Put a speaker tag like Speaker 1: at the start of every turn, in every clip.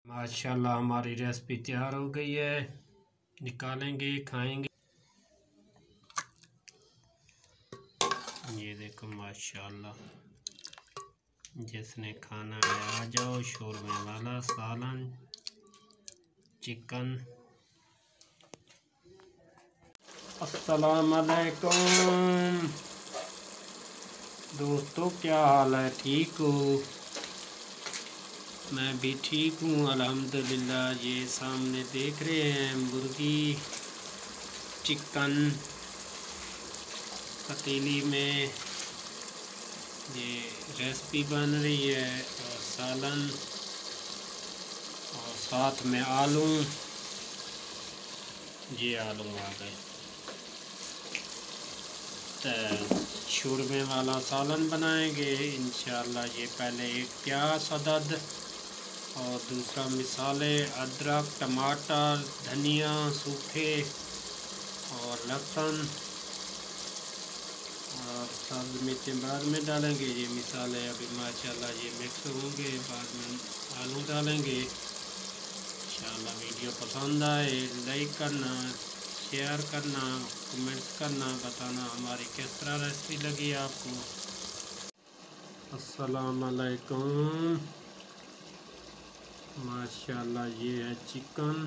Speaker 1: माशाल्लाह हमारी रेसिपी तैयार हो गई है। निकालेंगे, खाएंगे। ये देखो माशाल्लाह, जिसने खाना है आ जाओ। शोरमे वाला सालन, चिकन। अस्सलाम वालेकुम दोस्तों, क्या हाल है? ठीक हो? मैं भी ठीक हूँ अल्हम्दुलिल्लाह। ये सामने देख रहे हैं मुर्गी चिकन पतीली में ये रेसिपी बन रही है, और सालन, और साथ में आलू। ये आलू आ गए। तो शोरमे वाला सालन बनाएंगे इंशाल्लाह। ये पहले एक प्याज अदद, और दूसरा मिसाले अदरक, टमाटर, धनिया सूखे, और लहसुन, और सब्ज़ मिर्चें बाद में डालेंगे। ये मिसाले अभी माशाल्लाह ये मिक्स होंगे, बाद में आलू डालेंगे इंशाल्लाह। वीडियो पसंद आए लाइक करना, शेयर करना, कमेंट्स करना, बताना हमारी किस तरह रेसिपी लगी आपको। अस्सलाम वालेकुम। माशाल्लाह ये है चिकन।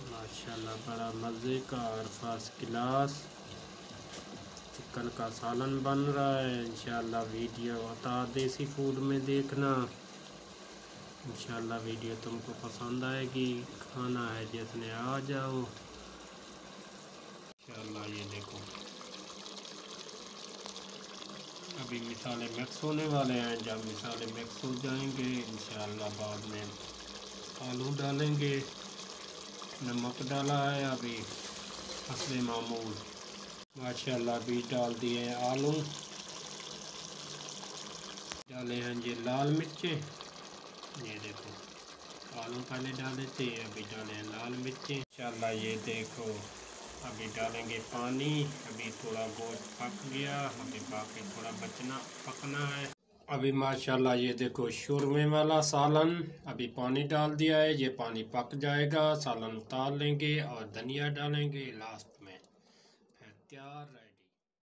Speaker 1: माशाल्लाह बड़ा मज़े का और फर्स्ट क्लास चिकन का सालन बन रहा है इंशाल्लाह। वीडियो होता देसी फूड में देखना इंशाल्लाह। वीडियो तुमको पसंद आएगी। खाना है जिसने आ जाओ इंशाल्लाह। ये देखो अभी मिसाले मिक्स होने वाले हैं। जब मिसाले मिक्स हो जाएंगे इंशाल्लाह बाद में आलू डालेंगे। नमक डाला है अभी हस्बे मामूल। माशाल्लाह भी डाल दिए आलू, डाले हैं ये लाल मिर्चें। ये देखो आलू पहले डाले थे, अभी डाले हैं लाल मिर्चें इंशाल्लाह। ये देखो अभी डालेंगे पानी। अभी थोड़ा गोश्त पक गया, अभी बाकी थोड़ा पकना है। अभी माशाल्लाह ये देखो शोरमे वाला सालन अभी पानी डाल दिया है। ये पानी पक जाएगा, सालन उतार लेंगे और धनिया डालेंगे लास्ट में, फिर तैयार।